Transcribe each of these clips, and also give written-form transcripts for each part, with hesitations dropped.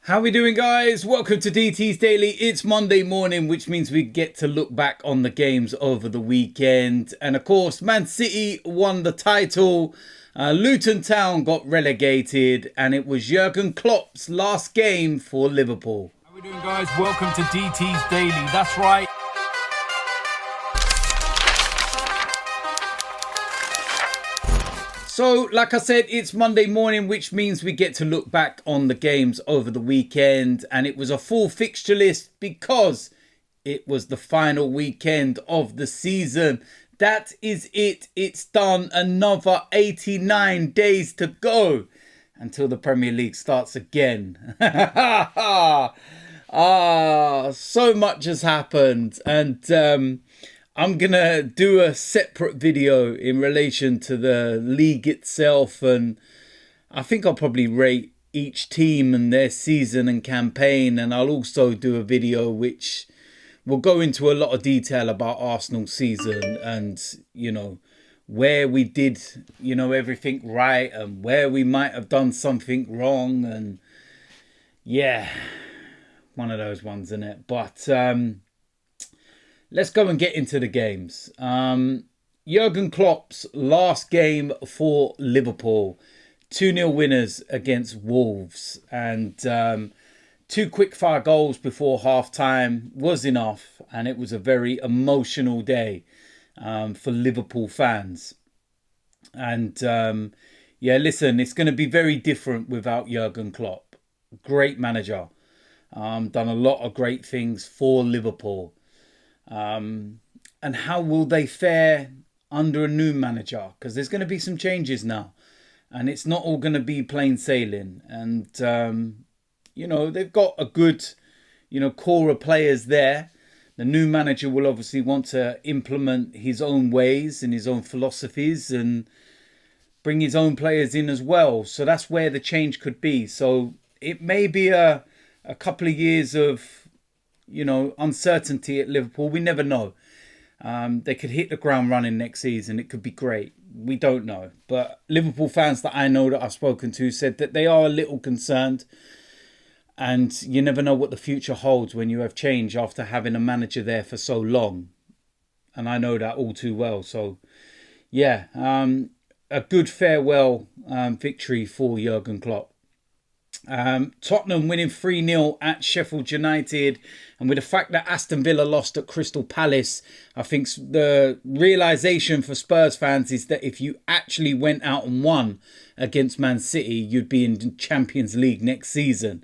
How we doing, guys? Welcome to DT's Daily. It's Monday morning, which means we get to look back on the games over the weekend. And of course, Man City won the title. Luton Town got relegated, and it was Jurgen Klopp's last game for Liverpool. How we doing, guys? Welcome to DT's Daily. That's right. So, like I said, it's Monday morning, which means we get to look back on the games over the weekend. And it was a full fixture list because it was the final weekend of the season. That is it. It's done. Another 89 days to go until the Premier League starts again. So much has happened. And I'm going to do a separate video in relation to the league itself, and I think I'll probably rate each team and their season and campaign, and I'll also do a video which will go into a lot of detail about Arsenal's season and, you know, where we did, you know, everything right and where we might have done something wrong. And yeah, one of those ones, isn't it? But let's go and get into the games. Jurgen Klopp's last game for Liverpool. 2-0 winners against Wolves. And two quick-fire goals before half-time was enough. And it was a very emotional day for Liverpool fans. And yeah, listen, it's going to be very different without Jurgen Klopp. Great manager. Done a lot of great things for Liverpool. And how will they fare under a new manager? Because there's going to be some changes now, and it's not all going to be plain sailing. And you know, they've got a good, you know, core of players there. The new manager will obviously want to implement his own ways and his own philosophies and bring his own players in as well. So that's where the change could be. So it may be a couple of years of, you know, uncertainty at Liverpool. We never know. They could hit the ground running next season. It could be great. We don't know. But Liverpool fans that I know that I've spoken to said that they are a little concerned. And you never know what the future holds when you have change after having a manager there for so long. And I know that all too well. So, yeah, a good farewell victory for Jurgen Klopp. Tottenham winning 3-0 at Sheffield United, and with the fact that Aston Villa lost at Crystal Palace, I think the realisation for Spurs fans is that if you actually went out and won against Man City, you'd be in the Champions League next season.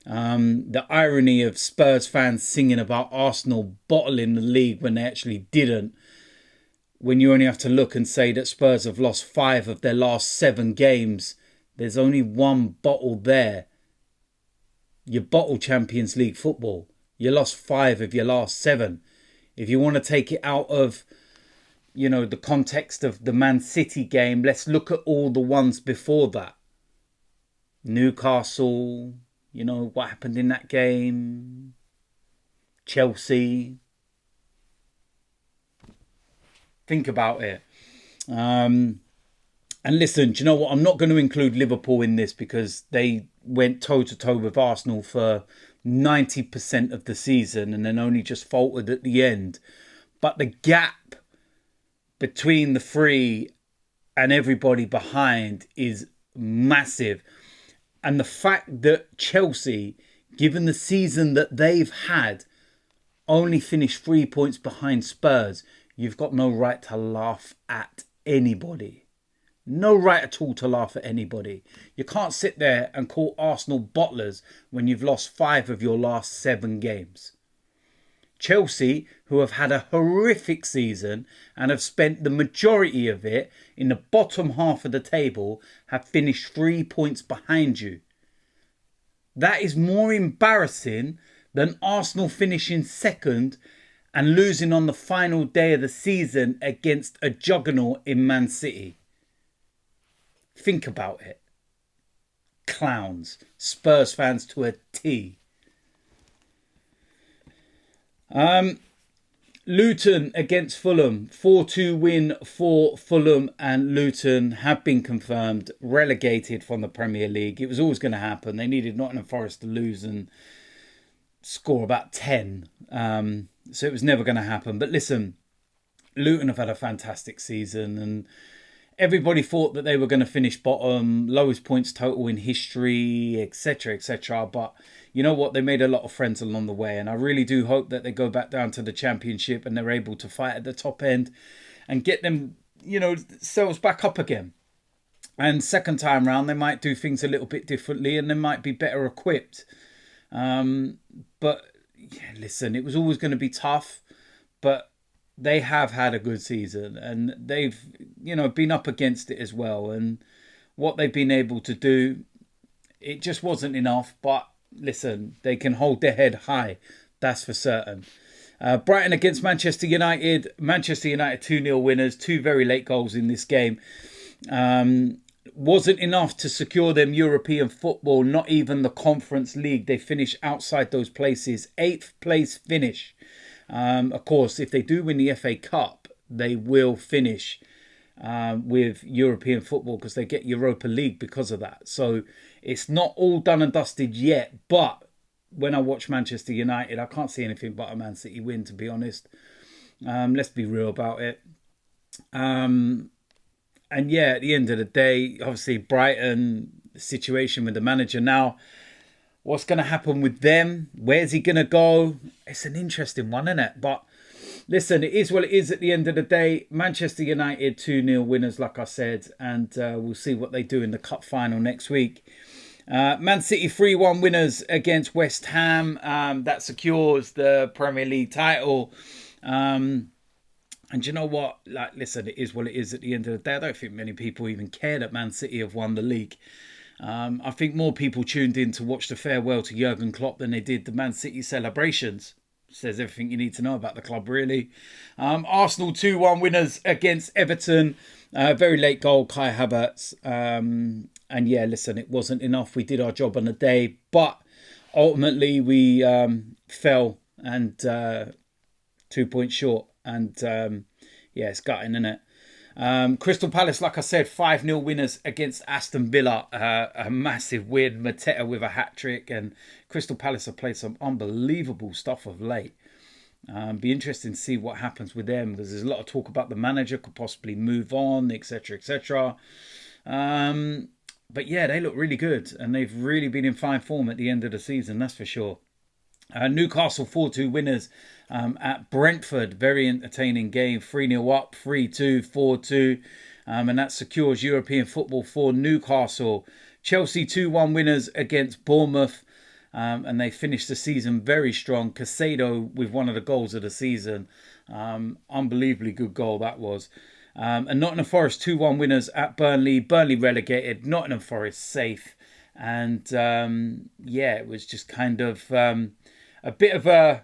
The irony of Spurs fans singing about Arsenal bottling the league when they actually didn't, when you only have to look and say that Spurs have lost 5 of their last 7 games. There's only one bottle there. You bottle Champions League football. You lost 5 of your last 7. If you want to take it out of, you know, the context of the Man City game, let's look at all the ones before that. Newcastle, you know, what happened in that game. Chelsea. Think about it. And listen, do you know what? I'm not going to include Liverpool in this because they went toe-to-toe with Arsenal for 90% of the season and then only just faltered at the end. But the gap between the three and everybody behind is massive. And the fact that Chelsea, given the season that they've had, only finished 3 points behind Spurs, you've got no right to laugh at anybody. No right at all to laugh at anybody. You can't sit there and call Arsenal bottlers when you've lost 5 of your last 7 games. Chelsea, who have had a horrific season and have spent the majority of it in the bottom half of the table, have finished 3 points behind you. That is more embarrassing than Arsenal finishing second and losing on the final day of the season against a juggernaut in Man City. Think about it. Clowns. Spurs fans to a T. Luton against Fulham. 4-2 win for Fulham, and Luton have been confirmed relegated from the Premier League. It was always going to happen. They needed Nottingham Forest to lose and score about 10. So it was never going to happen. But listen, Luton have had a fantastic season, and everybody thought that they were going to finish bottom, lowest points total in history, etc., etc. But you know what? They made a lot of friends along the way, and I really do hope that they go back down to the Championship and they're able to fight at the top end and get them, themselves back up again. And second time round, they might do things a little bit differently and they might be better equipped. But yeah, listen, it was always going to be tough, but they have had a good season and they've, been up against it as well. And what they've been able to do, it just wasn't enough. But listen, they can hold their head high. That's for certain. Brighton against Manchester United. Manchester United 2-0 winners. 2 very late goals in this game. Wasn't enough to secure them European football, not even the Conference League. They finished outside those places. 8th place finish. Of course, if they do win the FA Cup, they will finish with European football because they get Europa League because of that. So it's not all done and dusted yet. But when I watch Manchester United, I can't see anything but a Man City win, to be honest. Let's be real about it. And yeah, at the end of the day, obviously Brighton, the situation with the manager now, what's going to happen with them? Where's he going to go? It's an interesting one, isn't it? But listen, it is what it is at the end of the day. Manchester United 2-0 winners, like I said, and we'll see what they do in the cup final next week. Man City 3-1 winners against West Ham. That secures the Premier League title. And you know what? Listen, it is what it is at the end of the day. I don't think many people even care that Man City have won the league. I think more people tuned in to watch the farewell to Jurgen Klopp than they did the Man City celebrations. Says everything you need to know about the club, really. Arsenal 2-1 winners against Everton. Very late goal, Kai Havertz. And yeah, listen, it wasn't enough. We did our job on the day, but ultimately we fell and 2 points short. And yeah, it's gutting, isn't it? Crystal Palace, like I said, 5-0 winners against Aston Villa. A massive win. Mateta with a hat-trick. And Crystal Palace have played some unbelievable stuff of late. Be interesting to see what happens with them, because there's a lot of talk about the manager could possibly move on, etc., etc. But yeah, they look really good. And they've really been in fine form at the end of the season, that's for sure. Newcastle 4-2 winners at Brentford. Very entertaining game. 3-0 up, 3-2, 4-2. And that secures European football for Newcastle. Chelsea 2-1 winners against Bournemouth. And they finished the season very strong. Caicedo with one of the goals of the season. Unbelievably good goal that was. And Nottingham Forest 2-1 winners at Burnley. Burnley relegated. Nottingham Forest safe. And yeah, it was just kind of a bit of a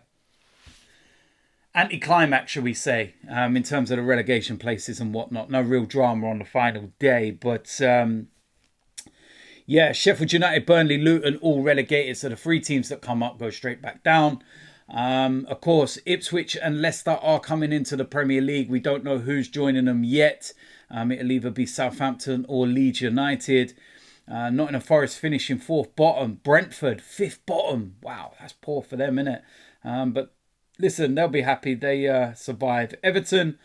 anticlimax, shall we say, in terms of the relegation places and whatnot. No real drama on the final day, but yeah, Sheffield United, Burnley, Luton all relegated, so the 3 teams that come up go straight back down. Of course, Ipswich and Leicester are coming into the Premier League. We don't know who's joining them yet. It'll either be Southampton or Leeds United. Nottingham Forest finishing 4th bottom. Brentford 5th bottom. Wow, that's poor for them, isn't it? But listen, they'll be happy they survive. Everton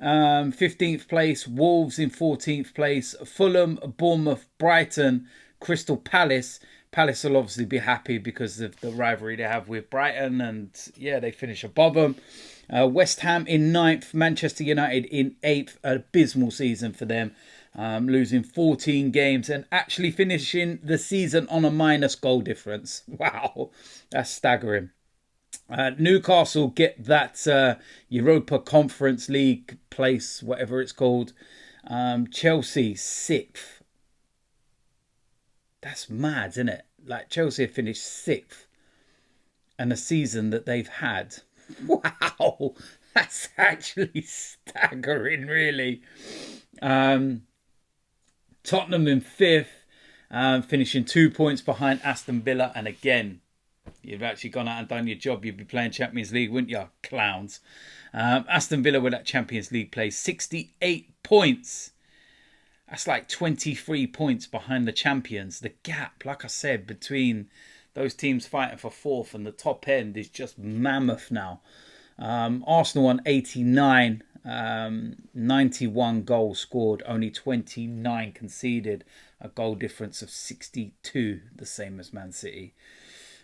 15th place. Wolves in 14th place. Fulham, Bournemouth, Brighton, Crystal Palace. Palace will obviously be happy because of the rivalry they have with Brighton, and yeah, they finish above them. West Ham in 9th. Manchester United in 8th. Abysmal season for them. Losing 14 games and actually finishing the season on a minus goal difference. Wow, that's staggering. Newcastle get that Europa Conference League place, whatever it's called. Chelsea 6th. That's mad, isn't it? Like, Chelsea have finished 6th. And the season that they've had. Wow, that's actually staggering, really. Tottenham in 5th, finishing 2 points behind Aston Villa. And again, You've actually gone out and done your job. You'd be playing Champions League, wouldn't you, clowns? Aston Villa with that Champions League play, 68 points. That's like 23 points behind the champions. The gap, like I said, between those teams fighting for fourth and the top end is just mammoth now. Arsenal on 89, 91 goals scored, only 29 conceded, a goal difference of 62, the same as Man City.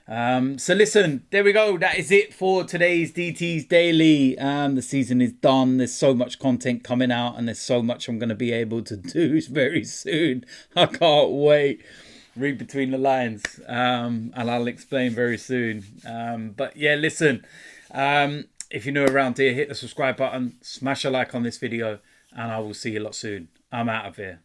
So listen, there we go. That is it for today's DT's Daily. The season is done. There's so much content coming out, and there's so much I'm going to be able to do very soon. I can't wait. Read between the lines, and I'll explain very soon. But yeah, listen, if you're new around here, hit the subscribe button, smash a like on this video, and I will see you a lot soon. I'm out of here.